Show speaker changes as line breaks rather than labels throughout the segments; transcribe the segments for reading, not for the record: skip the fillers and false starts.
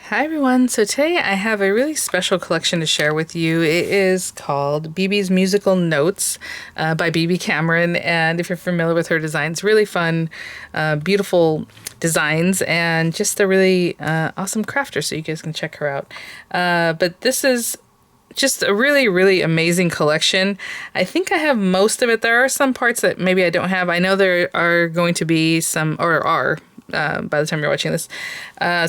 Hi everyone, so today I have a really special collection to share with you. It is called Bibi's Musical Notes by Bibi Cameron, and if you're familiar with her designs, really fun, beautiful designs, and just a really awesome crafter, so you guys can check her out. But this is just a really, really amazing collection. I think I have most of it. There are some parts that maybe I don't have. I know there are going to be some, or are, by the time you're watching this,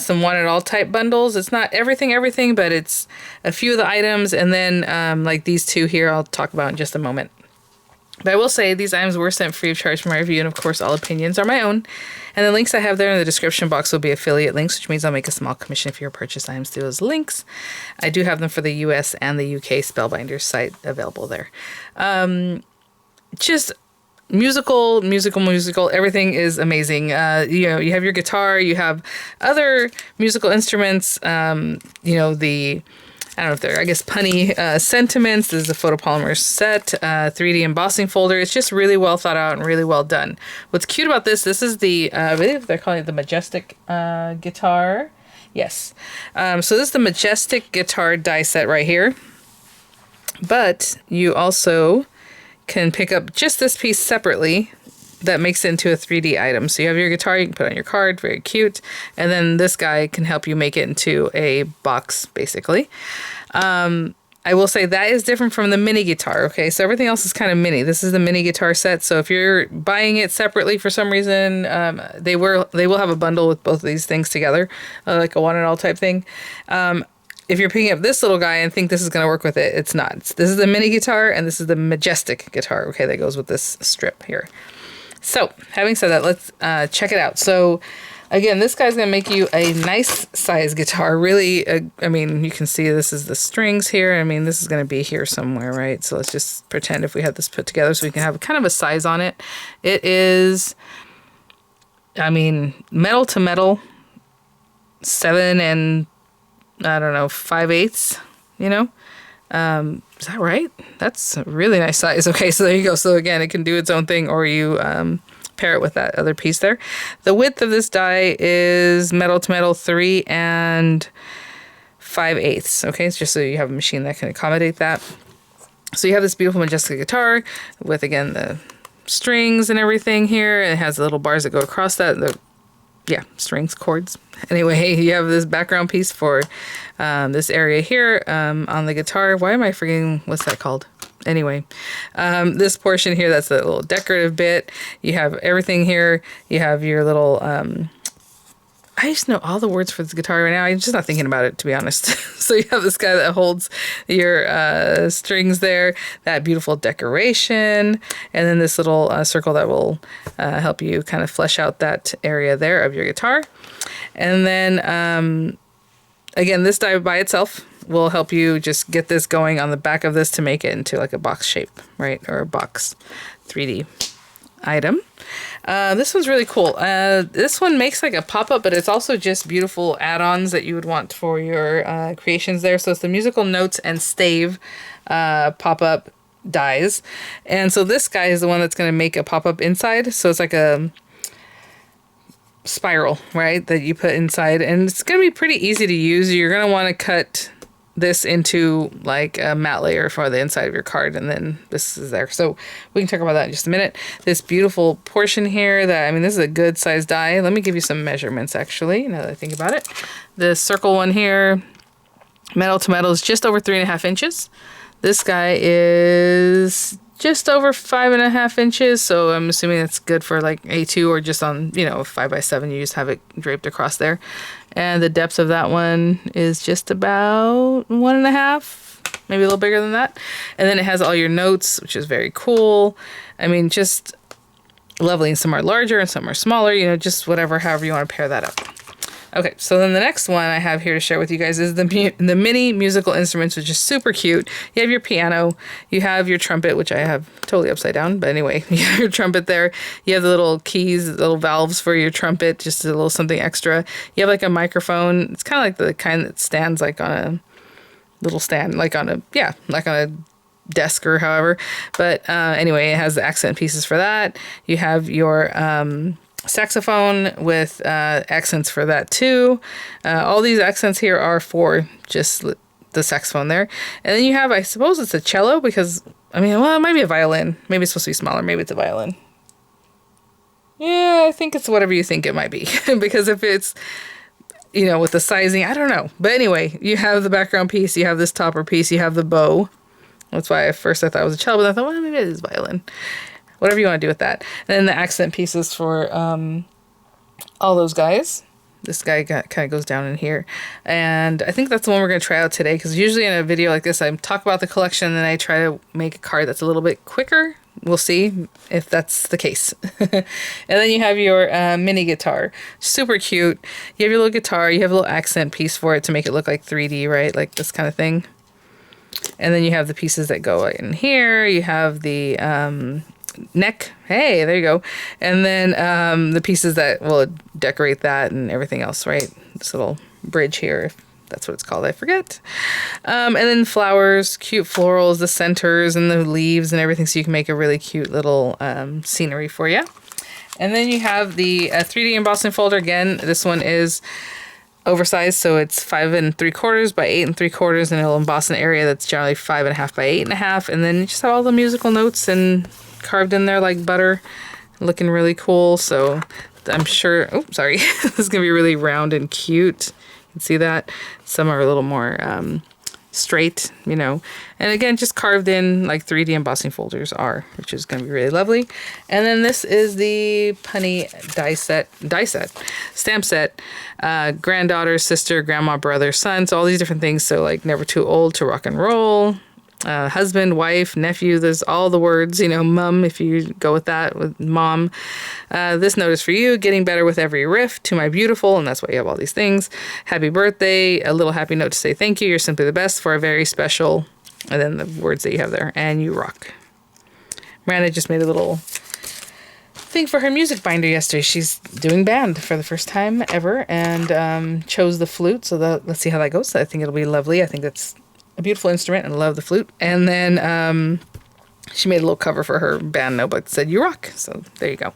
some one at all type bundles. It's not everything, but it's a few of the items, and then like these two here I'll talk about in just a moment. But I will say these items were sent free of charge for my review, and of course all opinions are my own. And the links I have there in the description box will be affiliate links, which means I'll make a small commission if you purchase items through those links. I do have them for the US and the UK Spellbinders site available there. Just musical, everything is amazing. You know, you have your guitar, you have other musical instruments, I don't know if they're, I guess, punny sentiments. This is a photopolymer set, 3D embossing folder. It's just really well thought out and really well done. What's cute about this is the, I believe they're calling it the Majestic guitar. Yes. So this is the Majestic guitar die set right here. But you also can pick up just this piece separately that makes it into a 3D item. So you have your guitar, you can put on your card, very cute. And then this guy can help you make it into a box, basically. I will say that is different from the mini guitar, okay? So everything else is kind of mini. This is the mini guitar set. So if you're buying it separately for some reason, they will have a bundle with both of these things together, like a one and all type thing. If you're picking up this little guy and think this is going to work with it, it's not. This is the mini guitar, and this is the Majestic guitar, okay, that goes with this strip here. So, having said that, let's check it out. So, again, this guy's going to make you a nice size guitar. Really, I mean, you can see this is the strings here. I mean, this is going to be here somewhere, right? So, let's just pretend if we had this put together so we can have kind of a size on it. It is, I mean, metal to metal, 7 and, I don't know, 5/8, you know? Is that right? That's a really nice size. Okay, so there you go. So again, it can do its own thing, or you pair it with that other piece there. The width of this die is metal to metal, 3 and 5/8. Okay, it's just so you have a machine that can accommodate that. So you have this beautiful Majestic guitar with, again, the strings and everything here. And it has the little bars that go across that. Strings, chords. Anyway, you have this background piece for this area here on the guitar. Why am I forgetting what's that called? Anyway, this portion here, that's the little decorative bit. You have everything here. You have your little... I just know all the words for this guitar right now. I'm just not thinking about it, to be honest. So you have this guy that holds your strings there, that beautiful decoration, and then this little circle that will help you kind of flesh out that area there of your guitar. And then, again, this die by itself will help you just get this going on the back of this to make it into like a box shape, right? Or a box 3D item. This one's really cool. This one makes like a pop-up, but it's also just beautiful add-ons that you would want for your creations there. So it's the Musical Notes and Stave pop-up dies. And so this guy is the one that's going to make a pop-up inside. So it's like a spiral, right, that you put inside. And it's going to be pretty easy to use. You're going to want to cut this into like a matte layer for the inside of your card, and then this is there. So we can talk about that in just a minute. This beautiful portion here that, I mean, this is a good size die. Let me give you some measurements actually, now that I think about it. The circle one here, metal to metal, is just over 3.5 inches. This guy is just over 5.5 inches, so I'm assuming that's good for like A2 or just on, 5x7, you just have it draped across there. And the depth of that one is just about 1.5, maybe a little bigger than that. And then it has all your notes, which is very cool. I mean, just lovely. And some are larger and some are smaller, just whatever, however you want to pair that up. Okay, so then the next one I have here to share with you guys is the mini musical instruments, which is super cute. You have your piano, you have your trumpet, which I have totally upside down, but anyway, you have your trumpet there. You have the little keys, the little valves for your trumpet, just a little something extra. You have like a microphone. It's kind of like the kind that stands like on a little stand, like on a desk or however. But anyway, it has the accent pieces for that. You have your saxophone with accents for that too. All these accents here are for just the saxophone there. And then you have, I suppose it's a cello, because, I mean, well, it might be a violin. Maybe it's supposed to be smaller. Maybe it's a violin. Yeah, I think it's whatever you think it might be. Because if it's, you know, with the sizing, I don't know. But anyway, you have the background piece, you have this topper piece, you have the bow. That's why at first I thought it was a cello, but I thought, well, maybe it is violin. Whatever you want to do with that. And then the accent pieces for all those guys. This guy kind of goes down in here. And I think that's the one we're going to try out today, because usually in a video like this, I talk about the collection and then I try to make a card that's a little bit quicker. We'll see if that's the case. And then you have your mini guitar. Super cute. You have your little guitar. You have a little accent piece for it to make it look like 3D, right? Like this kind of thing. And then you have the pieces that go in here. You have the neck. Hey, there you go. And then the pieces that will decorate that and everything else, right? This little bridge here, if that's what it's called, I forget. And then flowers, cute florals, the centers and the leaves and everything, so you can make a really cute little scenery for you. And then you have the 3D embossing folder. Again, this one is oversized, so it's 5 3/4 by 8 3/4, and it'll emboss an area that's generally 5 1/2 by 8 1/2. And then you just have all the musical notes and carved in there like butter, looking really cool. So I'm sure, oh, sorry, this is gonna be really round and cute. You can see that. Some are a little more straight, you know, and again, just carved in like 3D embossing folders are, which is going to be really lovely. And then this is the punny stamp set, granddaughter, sister, grandma, brother, son, so all these different things. So like never too old to rock and roll, husband, wife, nephew, there's all the words, you know, mum, if you go with that, with mom. This note is for you, getting better with every riff, to my beautiful, and that's why you have all these things. Happy birthday, a little happy note to say thank you, you're simply the best for a very special, and then the words that you have there, and you rock. Miranda just made a little thing for her music binder yesterday. She's doing band for the first time ever, and chose the flute, so let's see how that goes. I think it'll be lovely. I think that's a beautiful instrument and I love the flute. And then she made a little cover for her band notebook that said you rock. So there you go.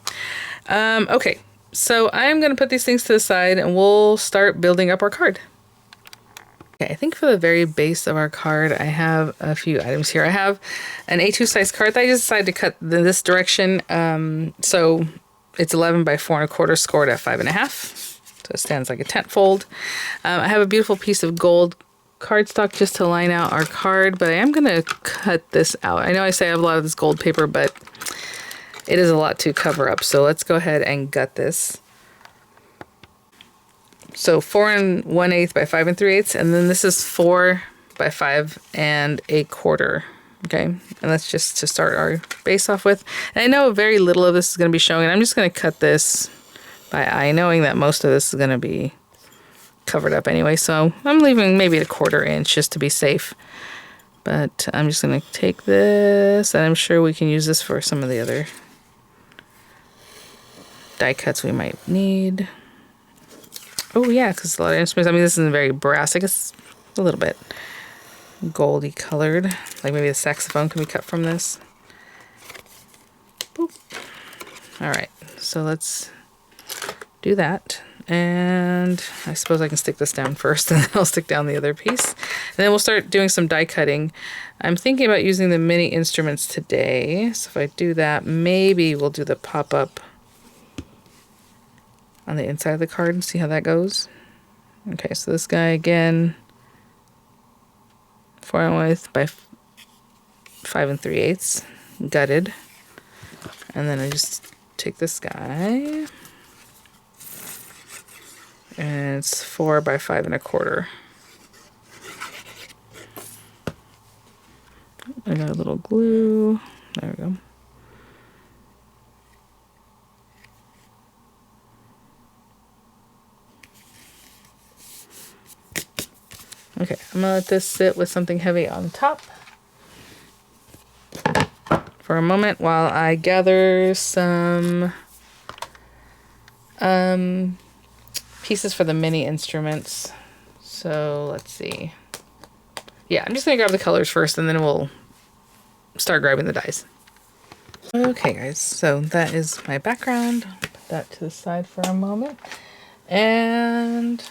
Okay, so I'm going to put these things to the side and we'll start building up our card. Okay, I think for the very base of our card, I have a few items here. I have an A2 size card that I just decided to cut in this direction. So it's 11 by 4 1/4, scored at 5 1/2. So it stands like a tent fold. I have a beautiful piece of gold cardstock just to line out our card, but I am going to cut this out. I know I say I have a lot of this gold paper, but it is a lot to cover up. So let's go ahead and gut this. So 4 1/8 by 5 3/8, and then this is 4 by 5 1/4. Okay, and that's just to start our base off with. And I know very little of this is going to be showing, and I'm just going to cut this by eye, knowing that most of this is going to be covered up anyway, so I'm leaving maybe a 1/4 inch just to be safe. But I'm just going to take this, and I'm sure we can use this for some of the other die cuts we might need. Oh yeah, because a lot of instruments, I mean, this isn't very brass, I guess a little bit goldy colored, like maybe the saxophone can be cut from this. Boop. All right, so let's do that. And I suppose I can stick this down first, and then I'll stick down the other piece. And then we'll start doing some die cutting. I'm thinking about using the mini instruments today. So if I do that, maybe we'll do the pop-up on the inside of the card and see how that goes. Okay, so this guy again, 4 1/8 by 5 3/8, gutted. And then I just take this guy, and it's 4 by 5 1/4. I got a little glue. There we go. Okay, I'm gonna let this sit with something heavy on top for a moment while I gather some pieces for the mini instruments. So let's see. Yeah, I'm just gonna grab the colors first, and then we'll start grabbing the dies. Okay guys, so that is my background. that to the side for a moment. And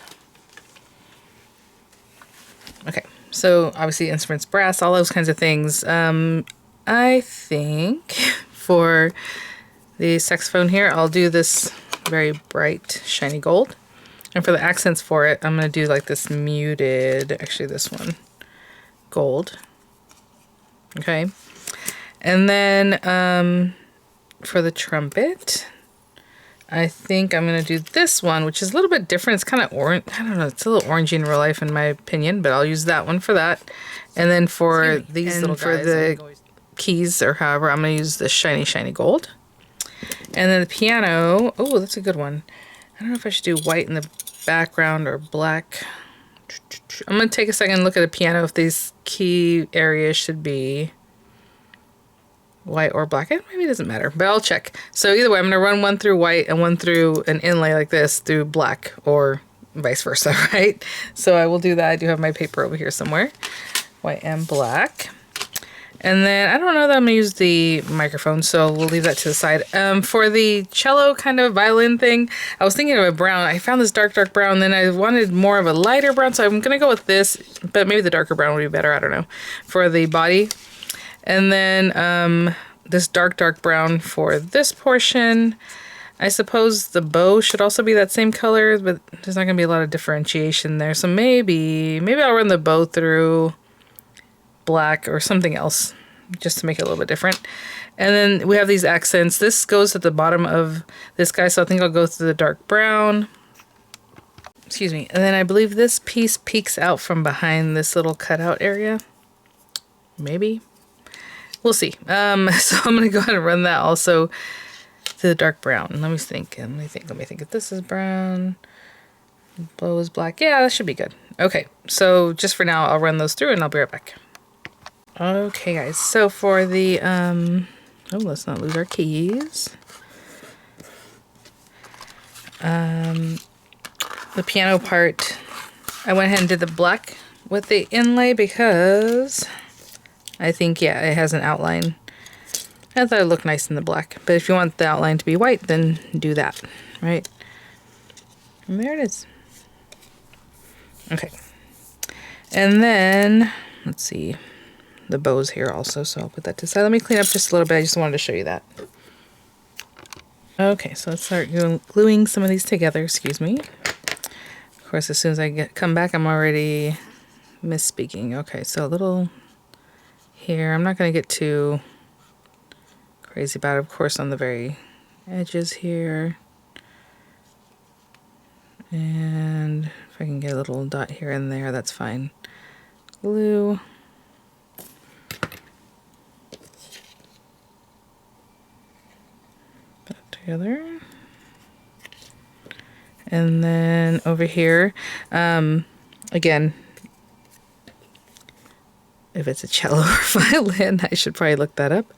okay, so obviously instruments, brass, all those kinds of things. I think for the saxophone here, I'll do this very bright, shiny gold. And for the accents for it, I'm going to do like this muted, actually this one, gold. Okay. And then for the trumpet, I think I'm going to do this one, which is a little bit different. It's kind of orange. I don't know. It's a little orangey in real life, in my opinion, but I'll use that one for that. And then for these little guys, for the keys or however, I'm going to use the shiny, shiny gold. And then the piano. Oh, that's a good one. I don't know if I should do white in the background or black. I'm going to take a second and look at a piano if these key areas should be white or black. Maybe it doesn't matter, but I'll check. So either way, I'm going to run one through white and one through an inlay like this through black, or vice versa, right? So I will do that. I do have my paper over here somewhere. White and black. And then I don't know that I'm going to use the microphone, so we'll leave that to the side. For the cello kind of violin thing, I was thinking of a brown. I found this dark, dark brown, then I wanted more of a lighter brown, so I'm going to go with this, but maybe the darker brown would be better. I don't know. For the body. And then this dark, dark brown for this portion. I suppose the bow should also be that same color, but there's not going to be a lot of differentiation there. So maybe I'll run the bow through black or something else just to make it a little bit different. And then we have these accents. This goes at the bottom of this guy, so I think I'll go through the dark brown. Excuse me. And then I believe this piece peeks out from behind this little cutout area. Maybe. We'll see. So I'm going to go ahead and run that also to the dark brown. Let me think. Let me think. If this is brown, bow is black. Yeah, that should be good. Okay. So just for now, I'll run those through and I'll be right back. Okay, guys. So for the, let's not lose our keys. The piano part, I went ahead and did the black with the inlay because I think, yeah, it has an outline. I thought it looked nice in the black. But if you want the outline to be white, then do that, right? And there it is. Okay. And then, let's see. The bows here also, so I'll put that to the side. Let me clean up just a little bit. I just wanted to show you that. Okay, so let's start gluing some of these together. Excuse me. Of course, as soon as I come back, I'm already misspeaking. Okay, so a little here. I'm not going to get too crazy about it. Of course, on the very edges here. And if I can get a little dot here and there, that's fine. Glue. Together. And then over here, again, if it's a cello or violin, I should probably look that up.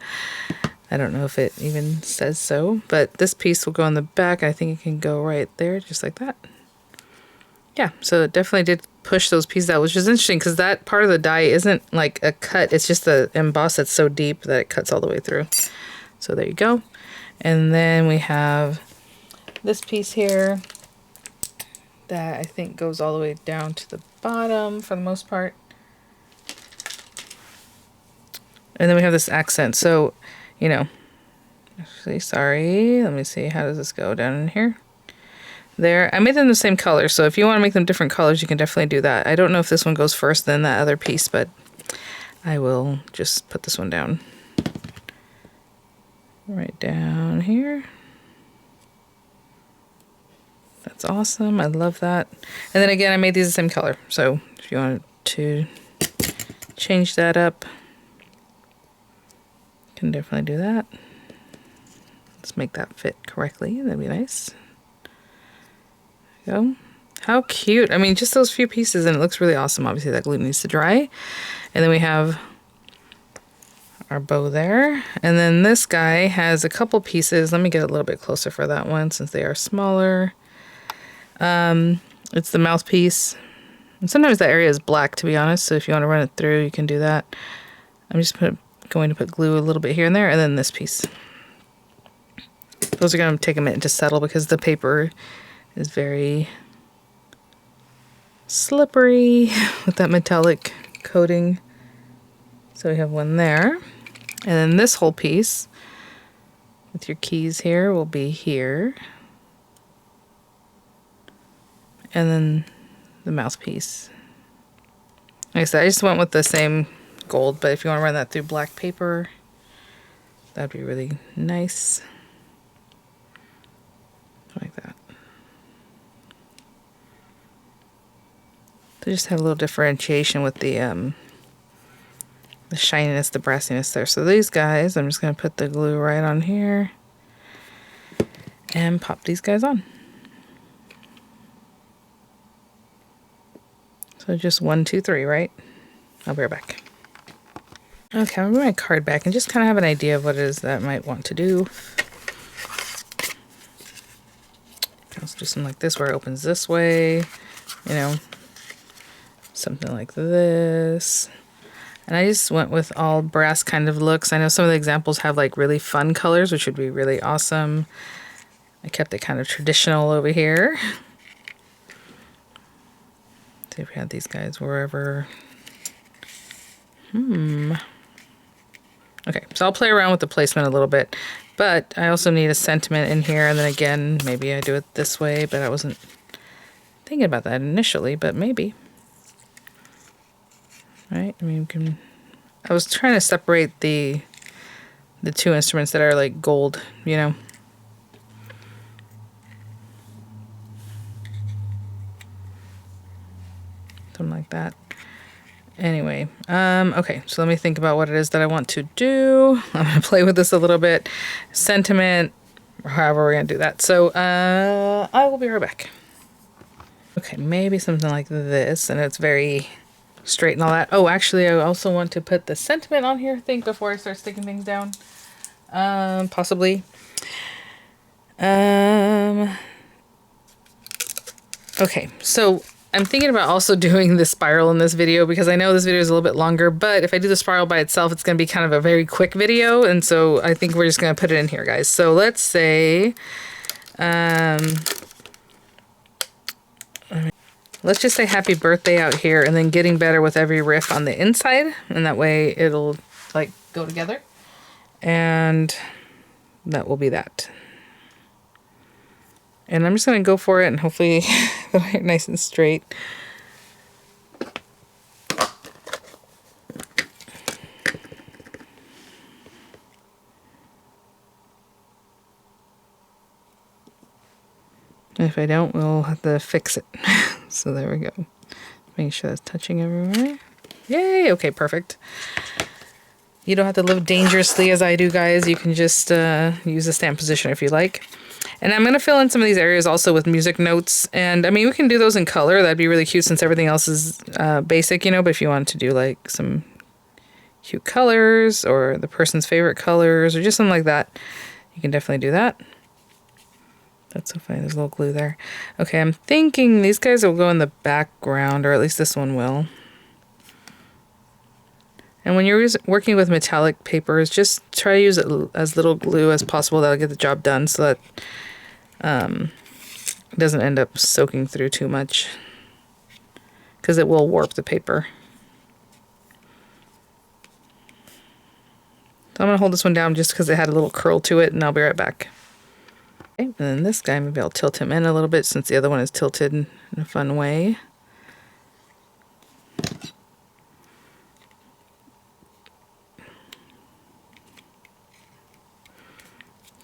I don't know if it even says so, but this piece will go on the back. I think it can go right there, just like that. Yeah, so it definitely did push those pieces out, which is interesting because that part of the die isn't like a cut. It's just the emboss that's so deep that it cuts all the way through. So there you go. And then we have this piece here that I think goes all the way down to the bottom for the most part. And then we have this accent. So, you know, actually, sorry, let me see, how does this go down in here? There, I made them the same color, so if you want to make them different colors, you can definitely do that. I don't know if this one goes first, then that other piece, but I will just put this one down. Right down here. That's awesome. I love that. And then again, I made these the same color. So if you want to change that up, you can definitely do that. Let's make that fit correctly. That'd be nice. There you go. How cute. I mean, just those few pieces and it looks really awesome. Obviously that glue needs to dry. And then we have our bow there. And then this guy has a couple pieces. Let me get a little bit closer for that one since they are smaller. It's the mouthpiece. And sometimes that area is black, to be honest. So if you want to run it through, you can do that. I'm just going to put glue a little bit here and there, and then this piece. Those are going to take a minute to settle because the paper is very slippery with that metallic coating. So we have one there. And then this whole piece with your keys here will be here. And then the mouthpiece. Like I said, I just went with the same gold, but if you want to run that through black paper, that'd be really nice. Like that. They just have a little differentiation with the shininess, the brassiness there. So these guys, I'm just going to put the glue right on here and pop these guys on. So just 1, 2, 3, right? I'll be right back. Okay, I'm going to bring my card back and just kind of have an idea of what it is that I might want to do. Let's do something like this where it opens this way, you know, something like this. And I just went with all brass kind of looks. I know some of the examples have like really fun colors, which would be really awesome. I kept it kind of traditional over here. See if we had these guys wherever. Okay, so I'll play around with the placement a little bit, but I also need a sentiment in here, and then again, maybe I do it this way, but I wasn't thinking about that initially, but maybe. Right? I mean, I was trying to separate the two instruments that are like gold, you know. Something like that. Anyway, okay, so let me think about what it is that I want to do. I'm going to play with this a little bit. Sentiment, or however we're going to do that. So I will be right back. Okay, maybe something like this, and it's very straight and all that. Oh, actually, I also want to put the sentiment on here, I think, before I start sticking things down. Possibly. Okay, so I'm thinking about also doing the spiral in this video because I know this video is a little bit longer, but if I do the spiral by itself, it's going to be kind of a very quick video, and so I think we're just going to put it in here, guys. So let's say, let's just say happy birthday out here, and then getting better with every riff on the inside, and that way it'll like go together, and that will be that. And I'm just going to go for it and hopefully it'll get nice and straight. And if I don't, we'll have to fix it. So there we go. Making sure that's touching everywhere. Yay! Okay, perfect. You don't have to live dangerously as I do, guys. You can just use the stamp position if you like. And I'm going to fill in some of these areas also with music notes. And I mean, we can do those in color. That'd be really cute since everything else is basic, you know. But if you want to do like some cute colors or the person's favorite colors or just something like that, you can definitely do that. That's so funny. There's a little glue there. Okay, I'm thinking these guys will go in the background, or at least this one will. And when you're working with metallic papers, just try to use as little glue as possible. That'll get the job done so that it doesn't end up soaking through too much, because it will warp the paper. So I'm going to hold this one down just because it had a little curl to it, and I'll be right back. Okay, and then this guy, maybe I'll tilt him in a little bit since the other one is tilted in a fun way.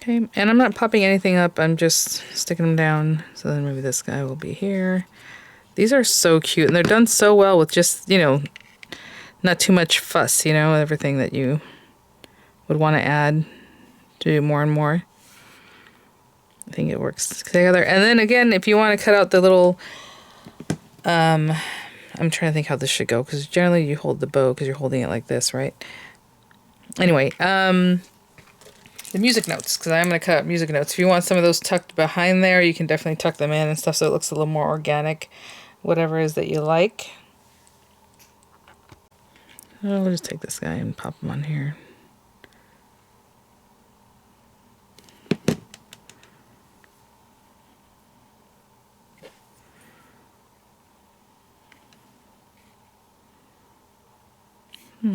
Okay, and I'm not popping anything up, I'm just sticking them down. So then maybe this guy will be here. These are so cute, and they're done so well with just, you know, not too much fuss, you know, everything that you would want to add to do more and more. I think it works together. And then again, if you want to cut out the little, I'm trying to think how this should go, because generally you hold the bow because you're holding it like this, right? Anyway, the music notes, because I'm going to cut out music notes. If you want some of those tucked behind there, you can definitely tuck them in and stuff so it looks a little more organic, whatever it is that you like. Oh, we'll just take this guy and pop him on here.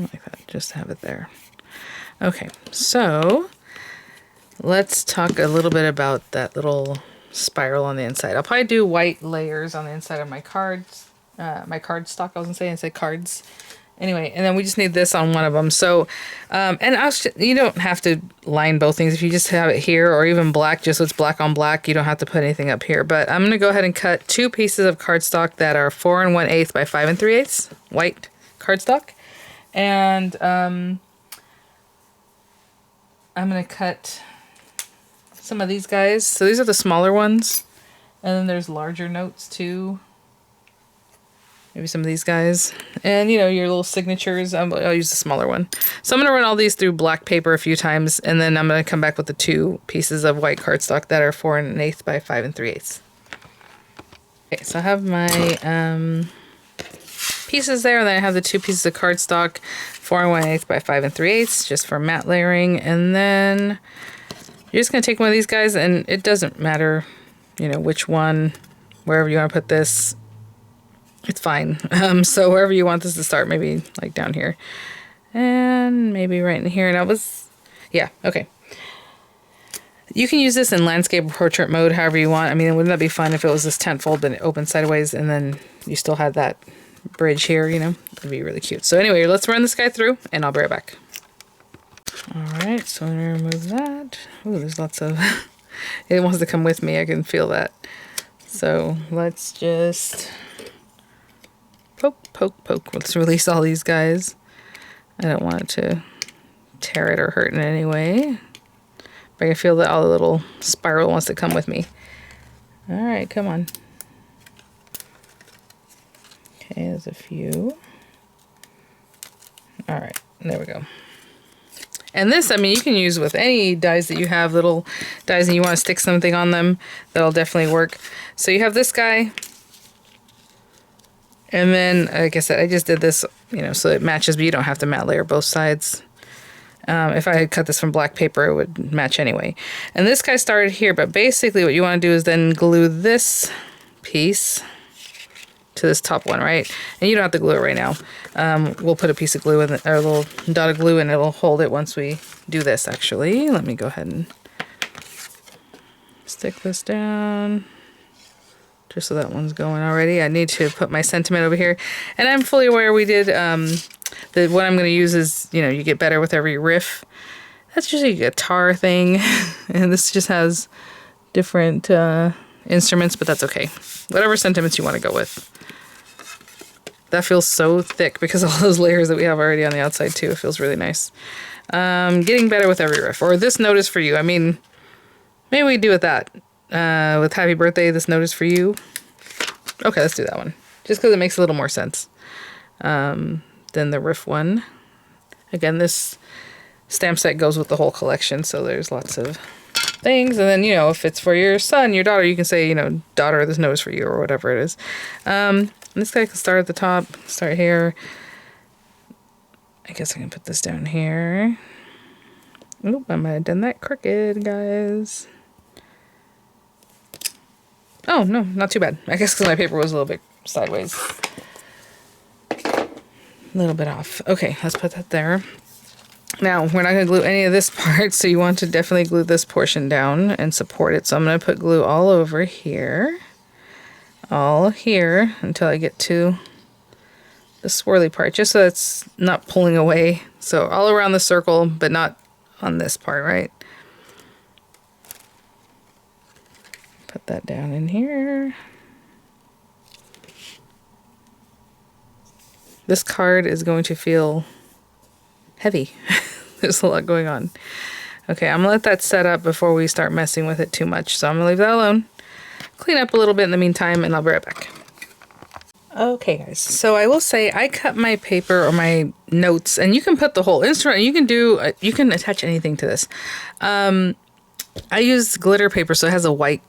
like that, just have it there. Okay, so let's talk a little bit about that little spiral on the inside. I'll probably do white layers on the inside of my cards, my card stock. I was gonna say, instead cards. Anyway, and then we just need this on one of them. So, you don't have to line both things. If you just have it here, or even black, just so it's black on black, you don't have to put anything up here. But I'm going to go ahead and cut 2 pieces of cardstock that are 4 1/8 by 5 3/8 white cardstock. And I'm going to cut some of these guys. So these are the smaller ones. And then there's larger notes too. Maybe some of these guys. And, you know, your little signatures. I'll use the smaller one. So I'm going to run all these through black paper a few times. And then I'm going to come back with the 2 pieces of white cardstock that are 4 1/8 by 5 3/8. Okay, so I have my pieces there. And then I have the 2 pieces of cardstock, 4 1/8 by 5 3/8, just for matte layering. And then you're just going to take one of these guys. And it doesn't matter, you know, which one, wherever you want to put this. It's fine. So wherever you want this to start, maybe like down here. And maybe right in here. And I was, yeah, okay. You can use this in landscape or portrait mode, however you want. I mean, wouldn't that be fun if it was this tent fold, but it opened sideways, and then you still had that bridge here, you know? That'd be really cute. So anyway, let's run this guy through, and I'll be right back. All right, so I'm gonna remove that. Ooh, there's lots of, it wants to come with me. I can feel that. So let's just poke, poke, poke. Let's release all these guys. I don't want it to tear it or hurt in any way. But I can feel that all the little spiral wants to come with me. All right, come on. Okay, there's a few. All right, there we go. And this, I mean, you can use with any dies that you have, little dies, and you want to stick something on them. That'll definitely work. So you have this guy. And then, like I said, I just did this, you know, so it matches, but you don't have to matte layer both sides. If I had cut this from black paper, it would match anyway. And this guy started here, but basically what you want to do is then glue this piece to this top one, right? And you don't have to glue it right now. We'll put a piece of glue in, or a little dot of glue, and it'll hold it once we do this, actually. Let me go ahead and stick this down. Just so that one's going already. I need to put my sentiment over here. And I'm fully aware we did, that what I'm going to use is, you know, you get better with every riff. That's usually a guitar thing. And this just has different instruments, but that's okay. Whatever sentiments you want to go with. That feels so thick because all those layers that we have already on the outside too. It feels really nice. Getting better with every riff. Or this note is for you. I mean, maybe we do with that. With Happy Birthday, this note is for you. Okay, let's do that one. Just because it makes a little more sense than the riff one. Again, this stamp set goes with the whole collection, so there's lots of things. And then, you know, if it's for your son, your daughter, you can say, you know, daughter, this note is for you, or whatever it is. This guy can start at the top, start here. I guess I can put this down here. Oop, I might have done that crooked, guys. Oh, no, not too bad. I guess because my paper was a little bit sideways. A little bit off. Okay, let's put that there. Now, we're not going to glue any of this part, so you want to definitely glue this portion down and support it. So I'm going to put glue all over here. All here until I get to the swirly part, just so it's not pulling away. So all around the circle, but not on this part, right? Put that down in here. This card is going to feel heavy. There's a lot going on. Okay, I'm gonna let that set up before we start messing with it too much. So I'm gonna leave that alone. Clean up a little bit in the meantime, and I'll be right back. Okay, guys. So I will say I cut my paper or my notes, and you can put the whole instrument. You can do. You can attach anything to this. I use glitter paper, so it has a white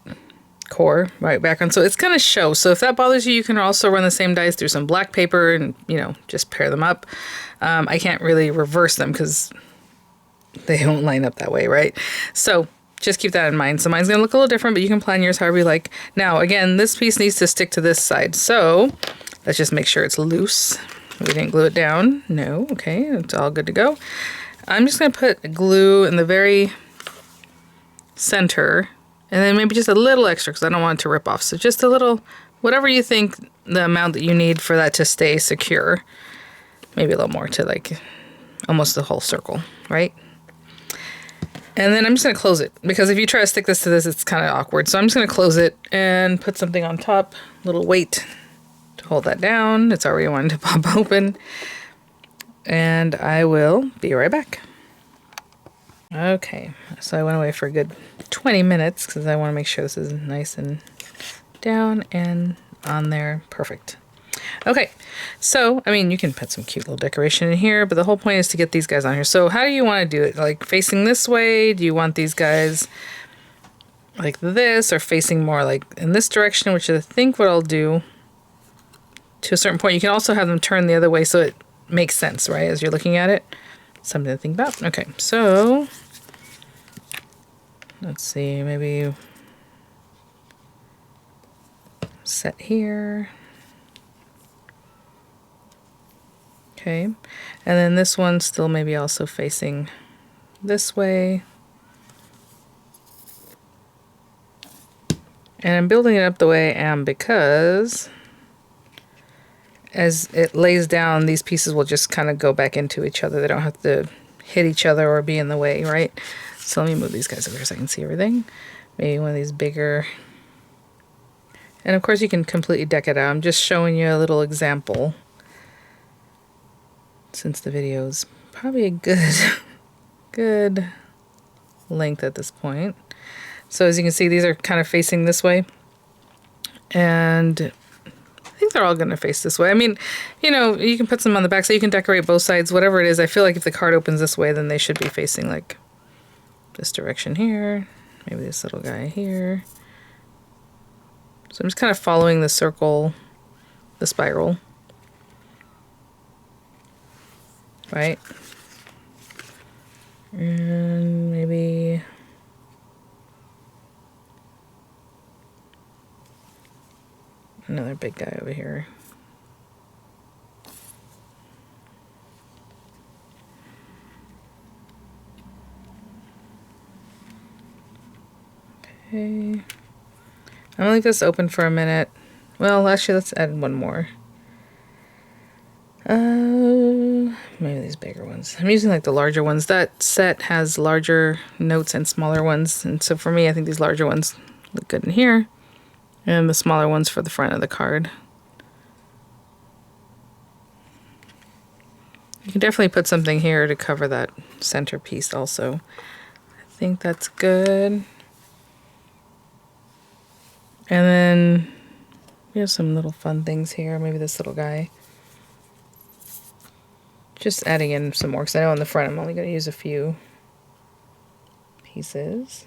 core, white background, so it's gonna show. So if that bothers you, you can also run the same dies through some black paper and, you know, just pair them up. I can't really reverse them because they don't line up that way, right? So just keep that in mind. So mine's gonna look a little different, but you can plan yours however you like. Now, again, this piece needs to stick to this side, so let's just make sure it's loose. We didn't glue it down. No, okay, it's all good to go. I'm just gonna put glue in the very center, and then maybe just a little extra because I don't want it to rip off. So just a little, whatever you think the amount that you need for that to stay secure. Maybe a little more to like almost the whole circle, right? And then I'm just gonna close it because if you try to stick this to this, it's kind of awkward. So I'm just gonna close it and put something on top, a little weight to hold that down. It's already wanting to pop open. And I will be right back. Okay, so I went away for a good 20 minutes because I want to make sure this is nice and down and on there. Perfect. Okay, so, I mean, you can put some cute little decoration in here, but the whole point is to get these guys on here. So how do you want to do it? Like facing this way? Do you want these guys like this or facing more like in this direction, which I think what I'll do to a certain point. You can also have them turn the other way so it makes sense, right, as you're looking at it. Something to think about. Okay, so let's see, maybe set here. Okay, and then this one still maybe also facing this way. And I'm building it up the way I am because as it lays down, these pieces will just kind of go back into each other. They don't have to hit each other or be in the way, right? So let me move these guys over here so I can see everything. Maybe one of these bigger. And of course you can completely deck it out. I'm just showing you a little example since the video is probably a good length at this point. So as you can see, these are kind of facing this way. And I think they're all going to face this way. I mean, you know, you can put some on the back so you can decorate both sides, whatever it is. I feel like if the card opens this way, then they should be facing like this direction here. Maybe this little guy here. So I'm just kind of following the circle, the spiral. Right? And maybe another big guy over here. Okay. I'm gonna leave this open for a minute. Well, actually, let's add one more. Maybe these bigger ones. I'm using like the larger ones. That set has larger notes and smaller ones. And so for me, I think these larger ones look good in here. And the smaller ones for the front of the card. You can definitely put something here to cover that centerpiece also. I think that's good. And then we have some little fun things here. Maybe this little guy. Just adding in some more, because I know on the front I'm only going to use a few pieces.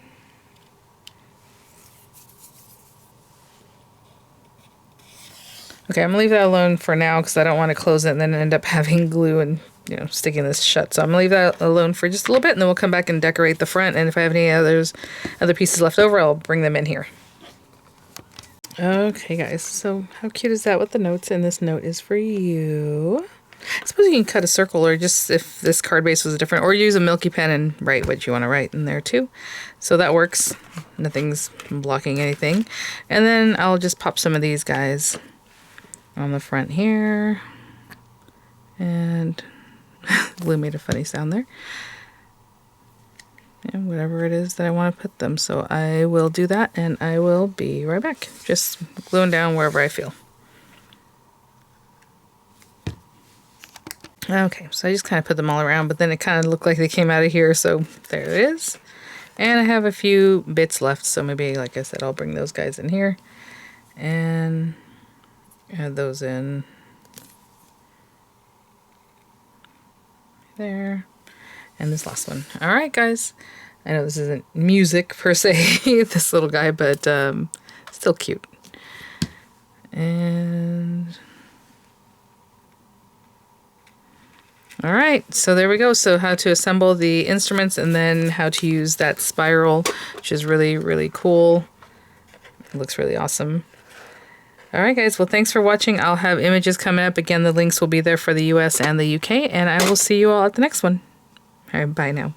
Okay, I'm going to leave that alone for now because I don't want to close it and then end up having glue and, you know, sticking this shut. So I'm going to leave that alone for just a little bit, and then we'll come back and decorate the front. And if I have any other pieces left over, I'll bring them in here. Okay, guys, so how cute is that with the notes? And this note is for you. I suppose you can cut a circle, or just if this card base was different, or use a Milky pen and write what you want to write in there too. So that works. Nothing's blocking anything. And then I'll just pop some of these guys on the front here. And glue made a funny sound there. And whatever it is that I want to put them. So I will do that, and I will be right back. Just gluing down wherever I feel. Okay, so I just kind of put them all around, but then it kind of looked like they came out of here, so there it is. And I have a few bits left, so maybe, like I said, I'll bring those guys in here and add those in there. And this last one. All right, guys. I know this isn't music per se, this little guy, but still cute. And all right, so there we go. So how to assemble the instruments and then how to use that spiral, which is really, really cool. It looks really awesome. All right, guys. Well, thanks for watching. I'll have images coming up. Again, the links will be there for the US and the UK, and I will see you all at the next one. All right, bye now.